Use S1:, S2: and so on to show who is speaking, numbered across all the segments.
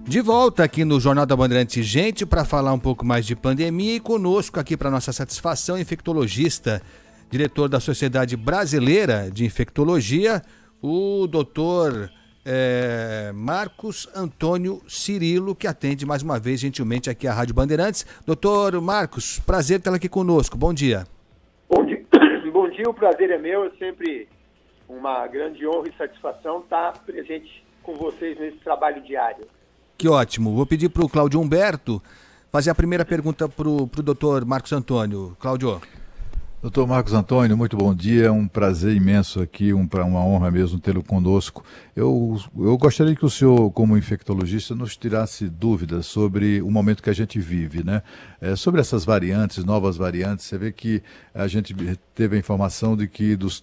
S1: De volta aqui no Jornal da Bandeirantes, gente, para falar um pouco mais de pandemia, e conosco aqui para nossa satisfação, infectologista, diretor da Sociedade Brasileira de Infectologia, o doutor Marcos Antônio Cirilo, que atende mais uma vez gentilmente aqui a Rádio Bandeirantes. Doutor Marcos, prazer tê-lo aqui conosco, bom dia.
S2: Bom dia, bom dia, o prazer é meu, é sempre uma grande honra e satisfação estar presente com vocês nesse trabalho diário.
S1: Que ótimo. Vou pedir para o Cláudio Humberto fazer a primeira pergunta para o doutor Marcos Antônio. Cláudio.
S3: Doutor Marcos Antônio, muito bom dia, é um prazer imenso aqui, uma honra mesmo tê-lo conosco. Eu gostaria que o senhor, como infectologista, nos tirasse dúvidas sobre o momento que a gente vive, né? Sobre essas variantes, novas variantes, você vê que a gente teve a informação de que dos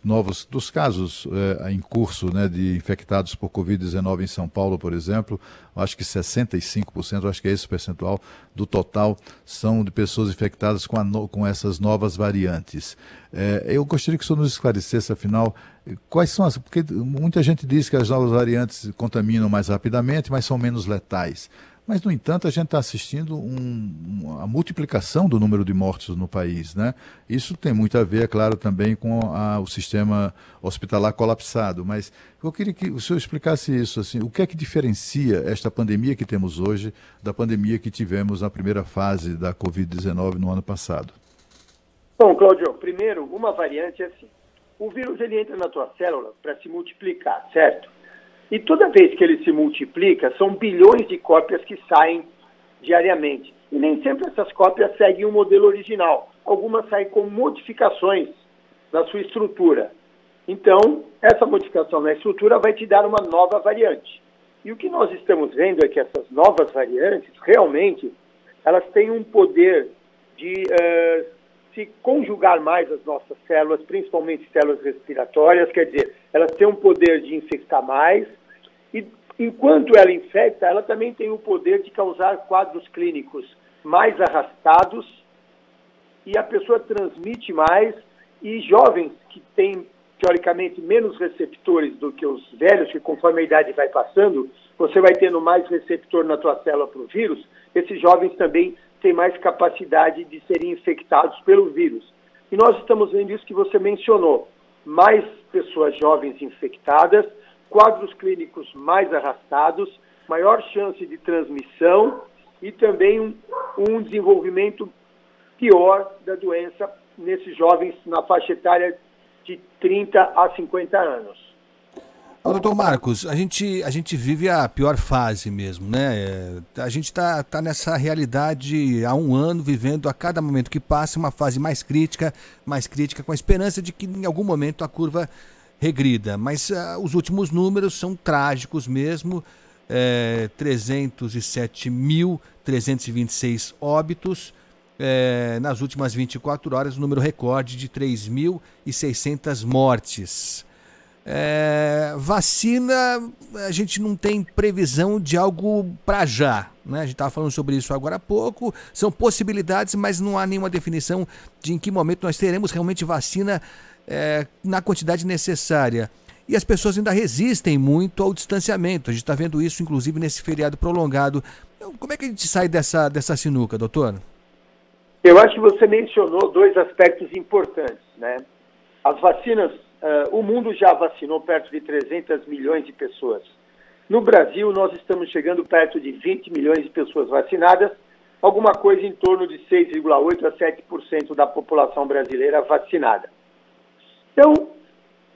S3: casos em curso, né, de infectados por Covid-19 em São Paulo, por exemplo, acho que 65%, acho que é esse o percentual do total, são de pessoas infectadas com essas novas variantes. Eu gostaria que o senhor nos esclarecesse, afinal, quais são porque muita gente diz que as novas variantes contaminam mais rapidamente, mas são menos letais. Mas, no entanto, a gente está assistindo a multiplicação do número de mortos no país, né? Isso tem muito a ver, é claro, também com o sistema hospitalar colapsado. Mas eu queria que o senhor explicasse isso, assim, o que é que diferencia esta pandemia que temos hoje da pandemia que tivemos na primeira fase da Covid-19 no ano passado?
S2: Bom, Cláudio, primeiro, uma variante é assim. O vírus ele entra na tua célula para se multiplicar, certo? E toda vez que ele se multiplica, são bilhões de cópias que saem diariamente. E nem sempre essas cópias seguem o modelo original. Algumas saem com modificações na sua estrutura. Então, essa modificação na estrutura vai te dar uma nova variante. E o que nós estamos vendo é que essas novas variantes, realmente, elas têm um poder de se conjugar mais as nossas células, principalmente células respiratórias, quer dizer, elas têm um poder de infectar mais, e enquanto ela infecta, ela também tem o poder de causar quadros clínicos mais arrastados, e a pessoa transmite mais, e jovens que têm, teoricamente, menos receptores do que os velhos, que conforme a idade vai passando, você vai tendo mais receptor na tua célula para o vírus, esses jovens também têm mais capacidade de serem infectados pelo vírus. E nós estamos vendo isso que você mencionou, mais pessoas jovens infectadas, quadros clínicos mais arrastados, maior chance de transmissão e também um desenvolvimento pior da doença nesses jovens na faixa etária de 30 a 50 anos.
S1: Doutor Marcos, a gente vive a pior fase mesmo, né? A gente está nessa realidade há um ano, vivendo a cada momento que passa uma fase mais crítica, com a esperança de que em algum momento a curva regrida. Mas os últimos números são trágicos mesmo, 307.326 óbitos, nas últimas 24 horas, o número recorde de 3.600 mortes. Vacina, a gente não tem previsão de algo para já, né? A gente estava falando sobre isso agora há pouco, são possibilidades, mas não há nenhuma definição de em que momento nós teremos realmente vacina na quantidade necessária. E as pessoas ainda resistem muito ao distanciamento, a gente está vendo isso inclusive nesse feriado prolongado. Então, como é que a gente sai dessa sinuca, doutor?
S2: Eu acho que você mencionou dois aspectos importantes, né? As vacinas, o mundo já vacinou perto de 300 milhões de pessoas. No Brasil, nós estamos chegando perto de 20 milhões de pessoas vacinadas, alguma coisa em torno de 6,8% a 7% da população brasileira vacinada. Então,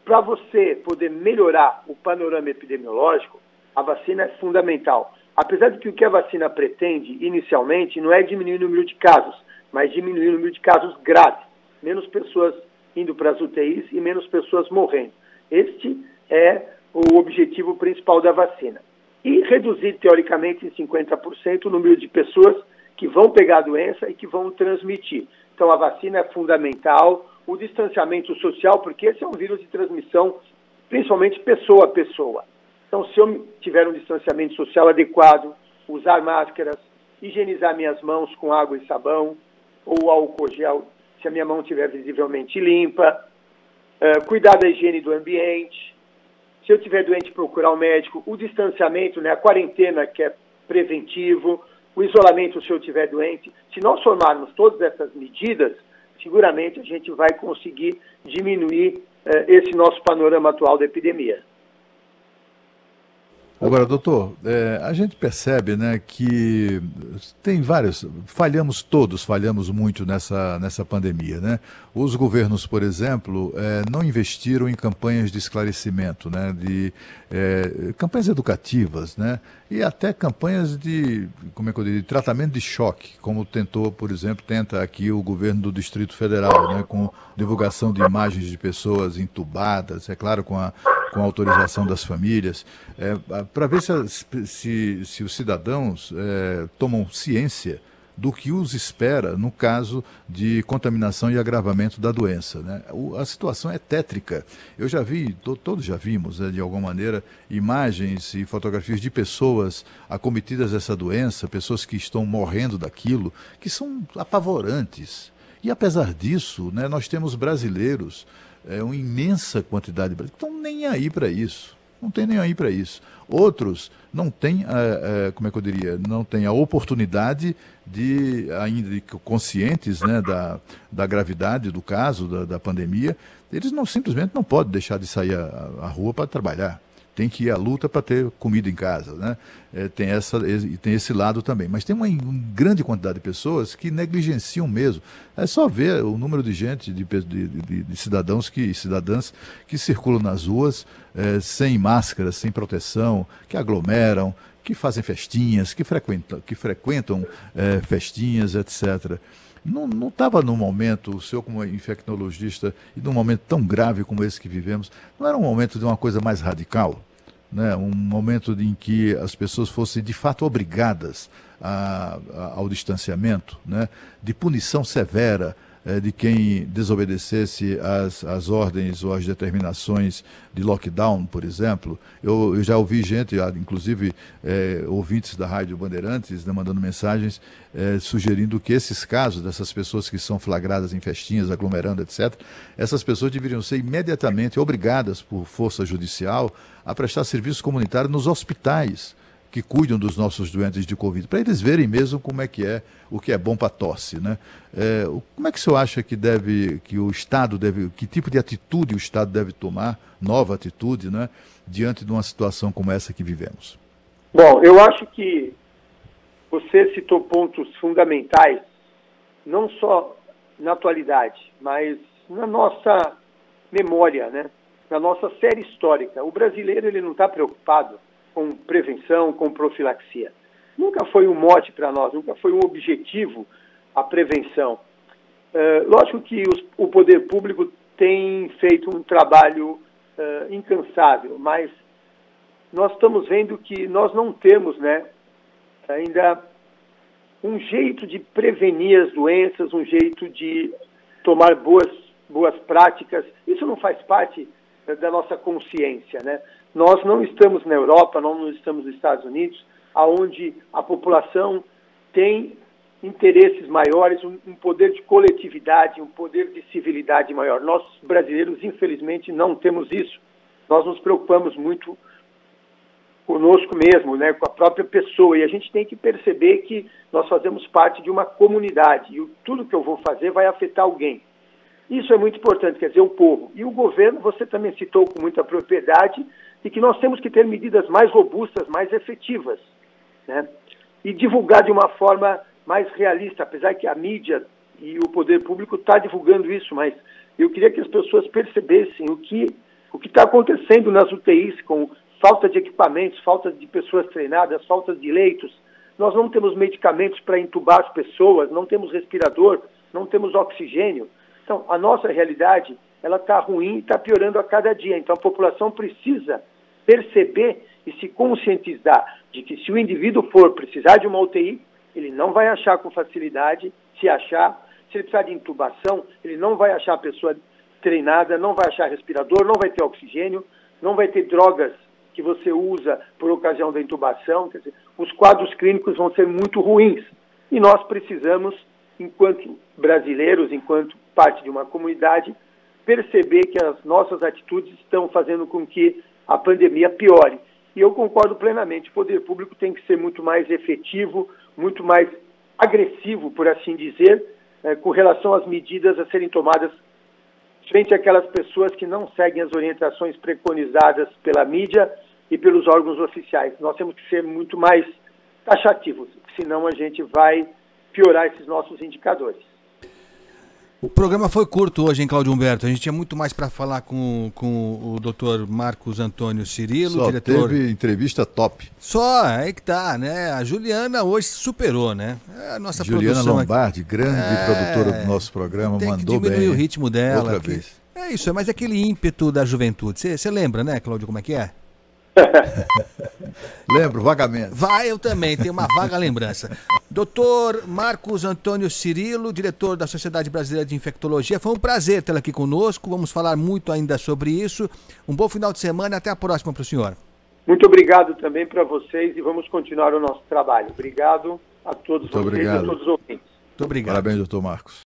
S2: para você poder melhorar o panorama epidemiológico, a vacina é fundamental. Apesar de que o que a vacina pretende, inicialmente, não é diminuir o número de casos, mas diminuir o número de casos graves, menos pessoas indo para as UTIs e menos pessoas morrendo. Este é o objetivo principal da vacina. E reduzir, teoricamente, em 50% o número de pessoas que vão pegar a doença e que vão transmitir. Então, a vacina é fundamental, o distanciamento social, porque esse é um vírus de transmissão, principalmente pessoa a pessoa. Então, se eu tiver um distanciamento social adequado, usar máscaras, higienizar minhas mãos com água e sabão, ou álcool gel, se a minha mão estiver visivelmente limpa, cuidar da higiene do ambiente, se eu estiver doente, procurar um médico, o distanciamento, né, a quarentena, que é preventivo, o isolamento se eu estiver doente. Se nós formarmos todas essas medidas, seguramente a gente vai conseguir diminuir esse nosso panorama atual da epidemia.
S3: Agora, doutor, a gente percebe, né, que tem falhamos muito nessa pandemia, né? Os governos, por exemplo, não investiram em campanhas de esclarecimento, né, campanhas educativas, né, e até campanhas de tratamento de choque, como tenta aqui o governo do Distrito Federal, né, com divulgação de imagens de pessoas entubadas, é claro, com a autorização das famílias, para ver se os cidadãos tomam ciência do que os espera no caso de contaminação e agravamento da doença, né? A situação é tétrica. Eu já vi, todos já vimos, de alguma maneira, imagens e fotografias de pessoas acometidas dessa doença, pessoas que estão morrendo daquilo, que são apavorantes. E apesar disso, né, nós temos brasileiros, uma imensa quantidade de brasileiros que estão nem aí para isso. Não tem nem aí para isso. Outros não têm, não têm a oportunidade ainda conscientes, né, da gravidade do caso, da pandemia, eles simplesmente não podem deixar de sair à rua para trabalhar. Tem que ir à luta para ter comida em casa, né? Tem esse lado também. Mas tem uma grande quantidade de pessoas que negligenciam mesmo. É só ver o número de gente, de cidadãs que circulam nas ruas sem máscara, sem proteção, que aglomeram, que fazem festinhas, que frequentam festinhas, etc. Não estava num momento, o senhor como infectologista, e num momento tão grave como esse que vivemos, não era um momento de uma coisa mais radical, né? Um momento em que as pessoas fossem de fato obrigadas ao distanciamento, né? De punição severa de quem desobedecesse às ordens ou às determinações de lockdown, por exemplo. Eu já ouvi gente, inclusive ouvintes da Rádio Bandeirantes, né, mandando mensagens sugerindo que esses casos dessas pessoas que são flagradas em festinhas, aglomerando, etc., essas pessoas deveriam ser imediatamente obrigadas por força judicial a prestar serviço comunitário nos hospitais que cuidam dos nossos doentes de Covid, para eles verem mesmo o que é bom para a tosse, né? Como é que o senhor acha que o Estado que tipo de atitude o Estado deve tomar, nova atitude, né, diante de uma situação como essa que vivemos?
S2: Bom, eu acho que você citou pontos fundamentais, não só na atualidade, mas na nossa memória, né? Na nossa série histórica. O brasileiro ele não está preocupado com prevenção, com profilaxia. Nunca foi um mote para nós, nunca foi um objetivo a prevenção. Lógico que o poder público tem feito um trabalho incansável, mas nós estamos vendo que nós não temos, né, ainda um jeito de prevenir as doenças, um jeito de tomar boas práticas. Isso não faz parte da nossa consciência, né? Nós não estamos na Europa, não estamos nos Estados Unidos, onde a população tem interesses maiores, um poder de coletividade, um poder de civilidade maior. Nós, brasileiros, infelizmente, não temos isso. Nós nos preocupamos muito conosco mesmo, né, com a própria pessoa, e a gente tem que perceber que nós fazemos parte de uma comunidade, e tudo que eu vou fazer vai afetar alguém. Isso é muito importante, quer dizer, o povo. E o governo, você também citou com muita propriedade, de que nós temos que ter medidas mais robustas, mais efetivas, né? E divulgar de uma forma mais realista, apesar que a mídia e o poder público está divulgando isso, mas eu queria que as pessoas percebessem o que está acontecendo nas UTIs, com falta de equipamentos, falta de pessoas treinadas, falta de leitos. Nós não temos medicamentos para entubar as pessoas, não temos respirador, não temos oxigênio. Então, a nossa realidade, ela está ruim e está piorando a cada dia. Então, a população precisa perceber e se conscientizar de que se o indivíduo for precisar de uma UTI, ele não vai achar com facilidade. Se ele precisar de intubação, ele não vai achar a pessoa treinada, não vai achar respirador, não vai ter oxigênio, não vai ter drogas que você usa por ocasião da intubação. Quer dizer, os quadros clínicos vão ser muito ruins. E nós precisamos, enquanto brasileiros, enquanto parte de uma comunidade, perceber que as nossas atitudes estão fazendo com que a pandemia piore. E eu concordo plenamente, o poder público tem que ser muito mais efetivo, muito mais agressivo, por assim dizer, com relação às medidas a serem tomadas frente àquelas pessoas que não seguem as orientações preconizadas pela mídia e pelos órgãos oficiais. Nós temos que ser muito mais taxativos, senão a gente vai piorar esses nossos indicadores.
S1: O programa foi curto hoje, hein, Cláudio Humberto? A gente tinha muito mais para falar com o Dr. Marcos Antônio Cirilo,
S3: Só
S1: diretor.
S3: teve entrevista top.
S1: Só, aí que tá, né? A Juliana hoje superou, né? A nossa
S3: Juliana
S1: produção
S3: Lombardi, grande produtora do nosso programa,
S1: tem
S3: mandou
S1: que diminuir
S3: bem.
S1: o ritmo dela.
S3: Outra vez.
S1: É isso, mas aquele ímpeto da juventude. Você lembra, né, Cláudio, como é que é?
S3: Lembro, vagamente.
S1: Eu também, tenho uma vaga lembrança. Doutor Marcos Antônio Cirilo, diretor da Sociedade Brasileira de Infectologia, foi um prazer tê-lo aqui conosco, vamos falar muito ainda sobre isso. Um bom final de semana e até a próxima para o senhor.
S2: Muito obrigado também para vocês e vamos continuar o nosso trabalho. Obrigado a todos vocês e a todos os ouvintes.
S1: Muito obrigado.
S3: Parabéns, doutor Marcos.